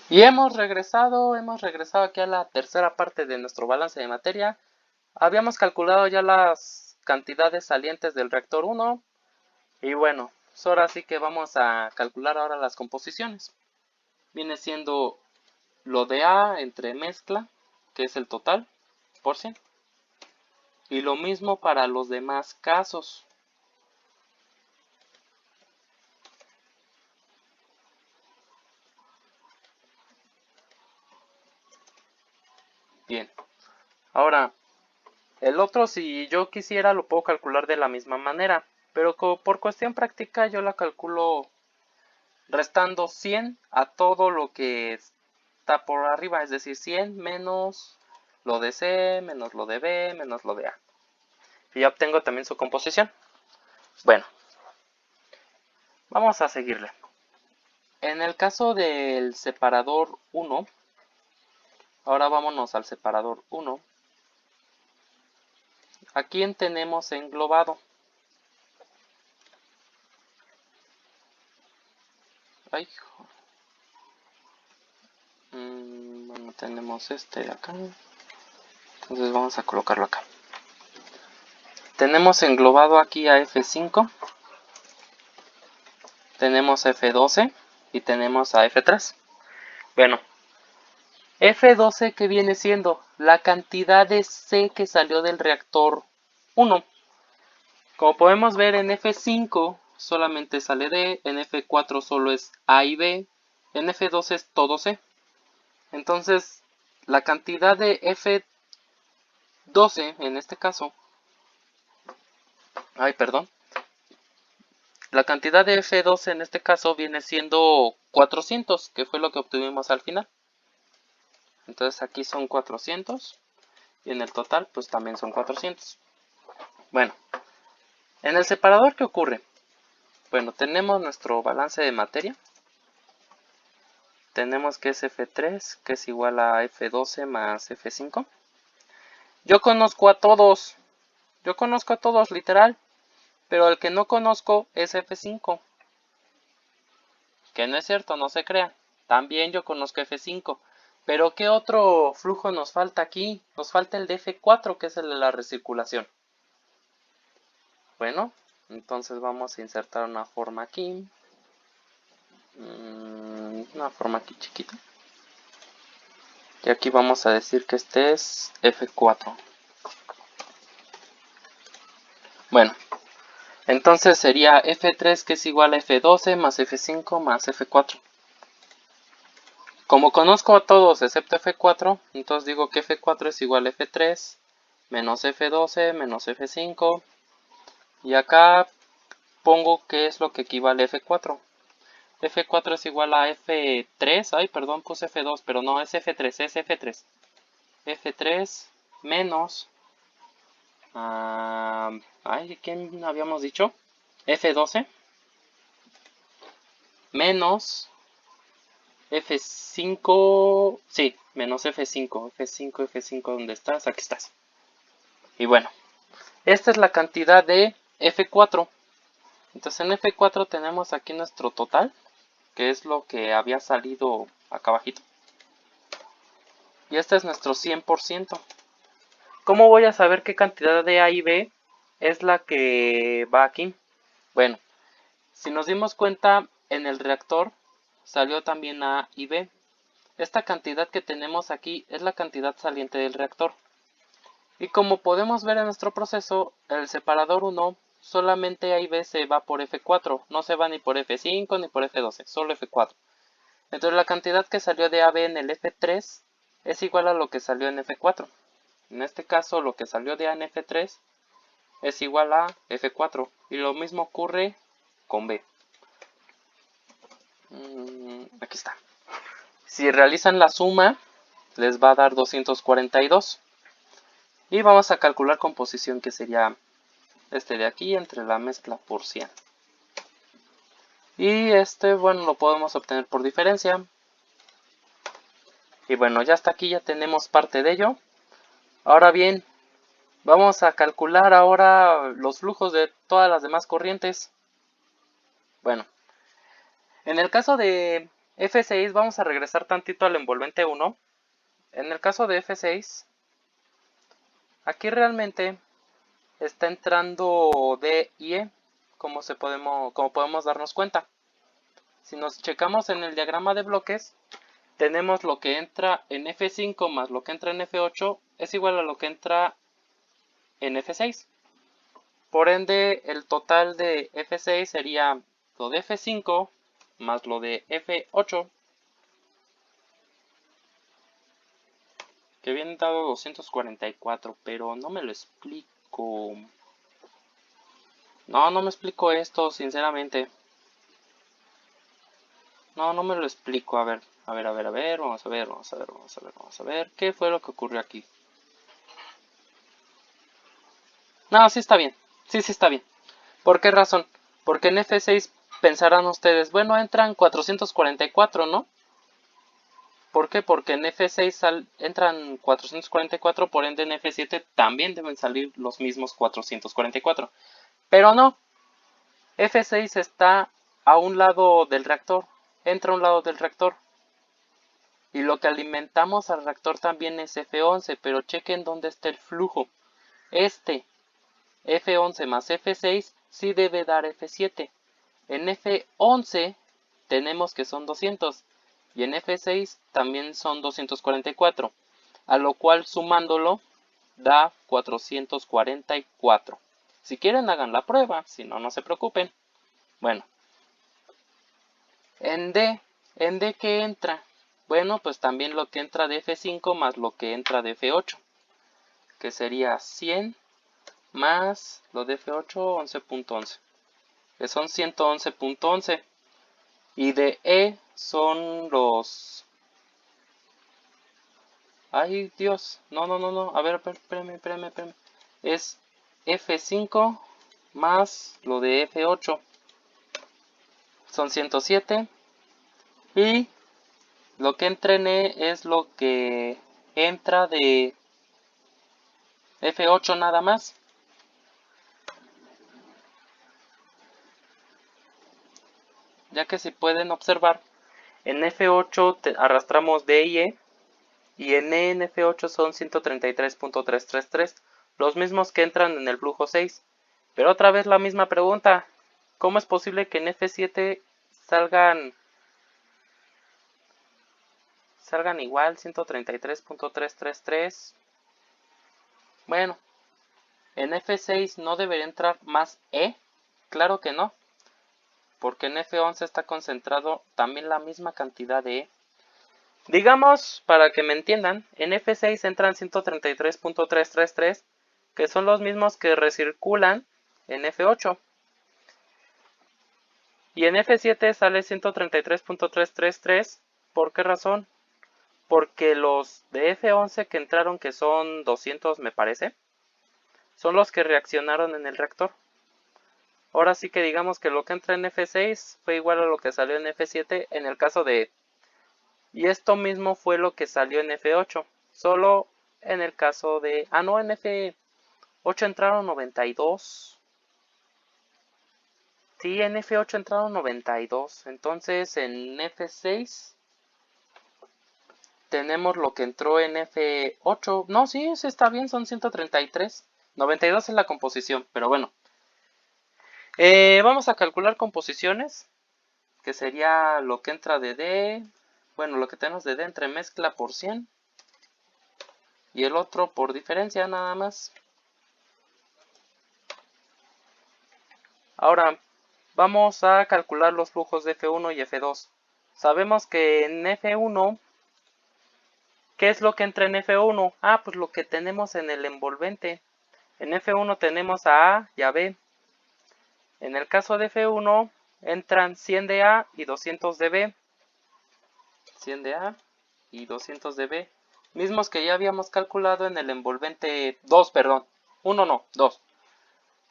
Y hemos regresado aquí a la tercera parte de nuestro balance de materia. Habíamos calculado ya las cantidades salientes del reactor 1 y bueno, pues ahora sí que vamos a calcular ahora las composiciones. Viene siendo lo de A entre mezcla, que es el total, por 100. Y lo mismo para los demás casos. Bien, ahora el otro, si yo quisiera, lo puedo calcular de la misma manera, pero por cuestión práctica yo la calculo restando 100 a todo lo que está por arriba, es decir, 100 menos lo de C, menos lo de B, menos lo de A. Y ya obtengo también su composición. Bueno, vamos a seguirle. En el caso del separador 1, ahora vámonos al separador 1. ¿A quién tenemos englobado? Ay, bueno, tenemos este de acá. Entonces vamos a colocarlo acá. Tenemos englobado aquí a F5, tenemos F12 y tenemos a F3. Bueno, F12 que viene siendo la cantidad de C que salió del reactor 1. Como podemos ver, en F5 solamente sale D, en F4 solo es A y B, en F12 es todo C. Entonces, la cantidad de F12 en este caso, la cantidad de F12 en este caso viene siendo 400, que fue lo que obtuvimos al final. Entonces aquí son 400 y en el total pues también son 400. Bueno, en el separador, ¿qué ocurre? Bueno, tenemos nuestro balance de materia. Tenemos que es F3, que es igual a F12 más F5. Yo conozco a todos. Literal. Pero el que no conozco es F5. Que no es cierto, no se crea. También yo conozco F5. Pero ¿qué otro flujo nos falta aquí? Nos falta el de F4, que es el de la recirculación. Bueno, entonces vamos a insertar una forma aquí. Una forma aquí chiquita. Y aquí vamos a decir que este es F4. Bueno, entonces sería F3, que es igual a F12 más F5 más F4. Como conozco a todos excepto F4, entonces digo que F4 es igual a F3 menos F12 menos F5. Y acá pongo qué es lo que equivale a F4. F4 es igual a F3. Ay, perdón, puse F2, pero no, es F3, es F3. F3 menos... ¿quién habíamos dicho? F12 menos F5, sí, menos F5, F5, F5, ¿dónde estás? Aquí estás. Y bueno, esta es la cantidad de F4. Entonces en F4 tenemos aquí nuestro total, que es lo que había salido acá abajito. Y este es nuestro 100%. ¿Cómo voy a saber qué cantidad de A y B es la que va aquí? Bueno, si nos dimos cuenta, en el reactor salió también A y B. Esta cantidad que tenemos aquí es la cantidad saliente del reactor. Y como podemos ver en nuestro proceso, el separador 1 solamente A y B se va por F4, no se va ni por F5 ni por F12, solo F4. Entonces la cantidad que salió de AB en el F3 es igual a lo que salió en F4. En este caso lo que salió de A en F3 es igual a F4 y lo mismo ocurre con B. Aquí está. Si realizan la suma les va a dar 242. Y vamos a calcular composición, que sería este de aquí entre la mezcla por 100. Y bueno, lo podemos obtener por diferencia. Y bueno, ya hasta aquí ya tenemos parte de ello. Ahora bien, vamos a calcular ahora los flujos de todas las demás corrientes. Bueno, en el caso de F6, vamos a regresar tantito al envolvente 1. En el caso de F6, aquí realmente está entrando D y E, como podemos darnos cuenta. Si nos checamos en el diagrama de bloques, tenemos lo que entra en F5 más lo que entra en F8 es igual a lo que entra en F6. Por ende, el total de F6 sería lo de F5 más lo de F8, que viene dado 244, pero no me lo explico. No me explico esto, sinceramente. No me lo explico. A ver. Vamos a ver. ¿Qué fue lo que ocurrió aquí? No, sí está bien. Sí está bien. ¿Por qué razón? Porque en F6 pensarán ustedes, bueno, entran 444, ¿no? ¿Por qué? Porque en F6 entran 444, por ende en F7 también deben salir los mismos 444. Pero no, F6 está a un lado del reactor, entra a un lado del reactor. Y lo que alimentamos al reactor también es F11, pero chequen dónde está el flujo. Este F11 más F6 sí debe dar F7. En F11 tenemos que son 200 y en F6 también son 244, a lo cual sumándolo da 444. Si quieren hagan la prueba, si no, no se preocupen. Bueno, en D ¿qué entra? Bueno, pues también lo que entra de F5 más lo que entra de F8, que sería 100 más lo de F8, 11.11, que son 111.11. Y de E son los... Ay, Dios. No. A ver, espérame. Es F5 más lo de F8. Son 107. Y lo que entra en E es lo que entra de F8 nada más. Ya que si pueden observar, en F8 arrastramos D y E. Y en E en F8 son 133.333, los mismos que entran en el flujo 6. Pero otra vez la misma pregunta, ¿cómo es posible que en F7 salgan igual 133.333? Bueno, en F6 no debería entrar más E, claro que no, porque en F11 está concentrado también la misma cantidad de E. Digamos, para que me entiendan, en F6 entran 133.333, que son los mismos que recirculan en F8. Y en F7 sale 133.333, ¿por qué razón? Porque los de F11 que entraron, que son 200 me parece, son los que reaccionaron en el reactor. Ahora sí que digamos que lo que entra en F6 fue igual a lo que salió en F7 en el caso de... Y esto mismo fue lo que salió en F8, solo en el caso de... Ah, no, en F8 entraron 92. Sí, en F8 entraron 92. Entonces en F6 tenemos lo que entró en F8. No, sí está bien, son 133. 92 es la composición, pero bueno. Vamos a calcular composiciones, que sería lo que entra de D. Bueno, lo que tenemos de D entre mezcla por 100. Y el otro por diferencia nada más. Ahora, vamos a calcular los flujos de F1 y F2. Sabemos que en F1, ¿qué es lo que entra en F1? Ah, pues lo que tenemos en el envolvente. En F1 tenemos a A y a B. En el caso de F1, entran 100 de A y 200 de B. 100 de A y 200 de B. Mismos que ya habíamos calculado en el envolvente 2, perdón. 1 no, 2.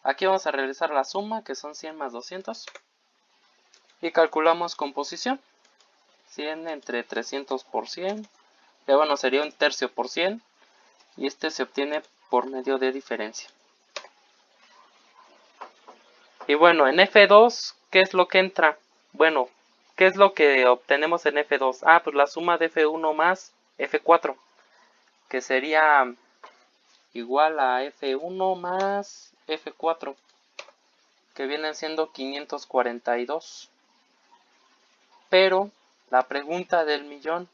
Aquí vamos a realizar la suma, que son 100 más 200. Y calculamos composición. 100 entre 300 por 100. Que bueno, sería un tercio por 100. Y este se obtiene por medio de diferencia. Y bueno, en F2, ¿qué es lo que entra? Bueno, ¿qué es lo que obtenemos en F2? Ah, pues la suma de F1 más F4, que sería igual a F1 más F4, que vienen siendo 542. Pero la pregunta del millón,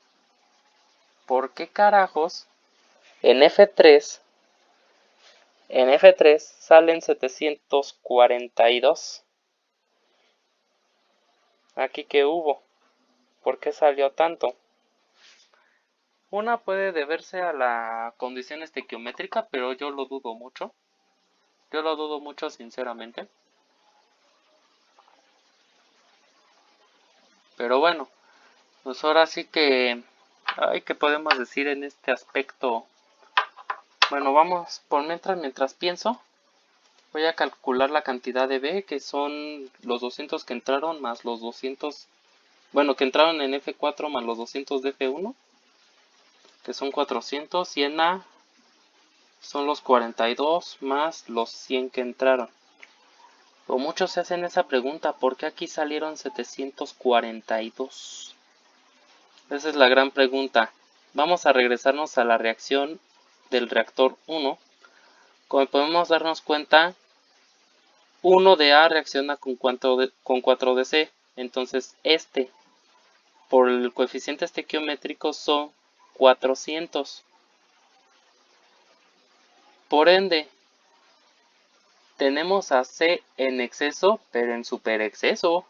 ¿por qué carajos en F3 salen 742? ¿Aquí qué hubo? ¿Por qué salió tanto? Una puede deberse a la condición estequiométrica, pero yo lo dudo mucho. Yo lo dudo mucho sinceramente. Pero bueno, pues ahora sí que... Ay, ¿qué podemos decir en este aspecto? Bueno, vamos por mientras pienso. Voy a calcular la cantidad de B, que son los 200 que entraron más los 200... Bueno, que entraron en F4 más los 200 de F1, que son 400. Y en A son los 42 más los 100 que entraron. O muchos se hacen esa pregunta, ¿por qué aquí salieron 742? Esa es la gran pregunta. Vamos a regresarnos a la reacción del reactor 1. Como podemos darnos cuenta, 1 de A reacciona con 4 de C. Entonces por el coeficiente estequiométrico, son 400. Por ende, tenemos a C en exceso, pero en superexceso.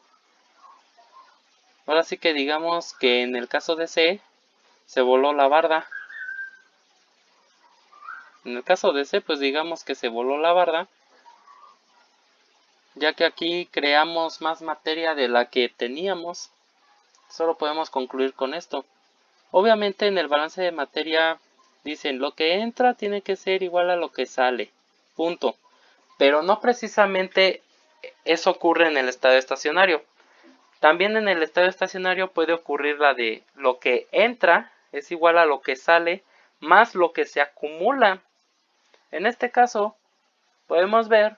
Ahora sí que digamos que en el caso de C, se voló la barda. En el caso de C, pues digamos que se voló la barda, ya que aquí creamos más materia de la que teníamos. Solo podemos concluir con esto. Obviamente en el balance de materia dicen lo que entra tiene que ser igual a lo que sale. Punto. Pero no precisamente eso ocurre en el estado estacionario. También en el estado estacionario puede ocurrir la de lo que entra es igual a lo que sale más lo que se acumula. En este caso, podemos ver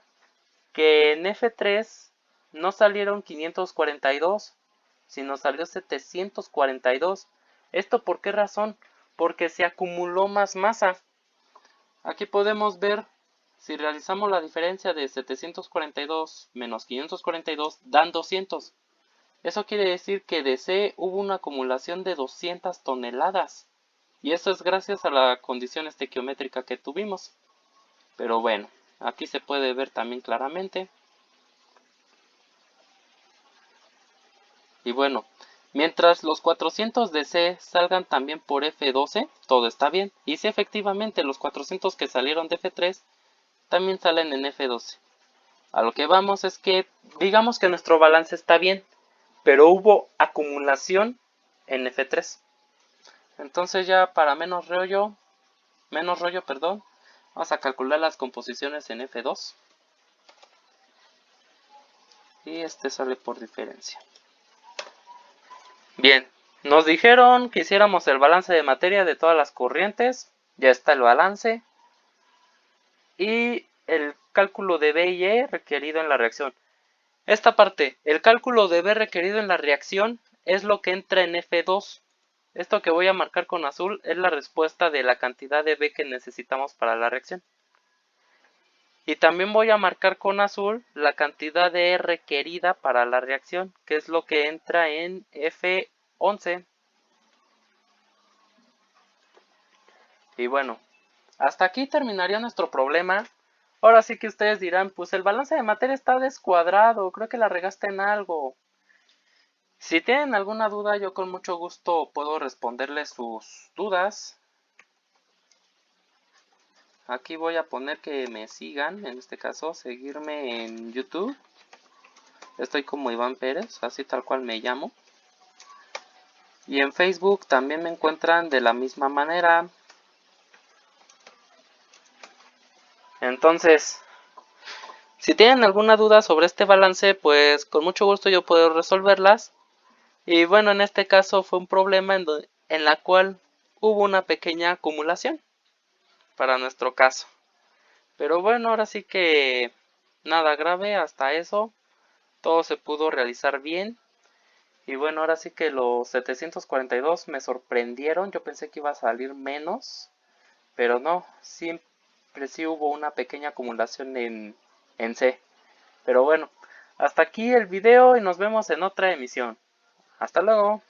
que en F3 no salieron 542, sino salió 742. ¿Esto por qué razón? Porque se acumuló más masa. Aquí podemos ver, si realizamos la diferencia de 742 menos 542, dan 200. Eso quiere decir que de C hubo una acumulación de 200 toneladas. Y eso es gracias a la condición estequiométrica que tuvimos. Pero bueno, aquí se puede ver también claramente. Y bueno, mientras los 400 de C salgan también por F12, todo está bien. Y si efectivamente los 400 que salieron de F3 también salen en F12. A lo que vamos es que digamos que nuestro balance está bien, pero hubo acumulación en F3. Entonces ya para menos rollo, vamos a calcular las composiciones en F2. Y este sale por diferencia. Bien, nos dijeron que hiciéramos el balance de materia de todas las corrientes. Ya está el balance. Y el cálculo de B y E requerido en la reacción. Esta parte, el cálculo de B requerido en la reacción es lo que entra en F2. Esto que voy a marcar con azul es la respuesta de la cantidad de B que necesitamos para la reacción. Y también voy a marcar con azul la cantidad de E requerida para la reacción, que es lo que entra en F11. Y bueno, hasta aquí terminaría nuestro problema. Ahora sí que ustedes dirán, pues el balance de materia está descuadrado, creo que la regaste en algo. Si tienen alguna duda, yo con mucho gusto puedo responderles sus dudas. Aquí voy a poner que me sigan, en este caso, seguirme en YouTube. Estoy como Iván Pérez, así tal cual me llamo. Y en Facebook también me encuentran de la misma manera. Entonces, si tienen alguna duda sobre este balance, pues con mucho gusto yo puedo resolverlas. Y bueno, en este caso fue un problema en la cual hubo una pequeña acumulación para nuestro caso. Pero bueno, ahora sí que nada grave hasta eso. Todo se pudo realizar bien. Y bueno, ahora sí que los 742 me sorprendieron. Yo pensé que iba a salir menos, pero no, siempre sí hubo una pequeña acumulación en C. Pero bueno, hasta aquí el video y nos vemos en otra emisión. Hasta luego.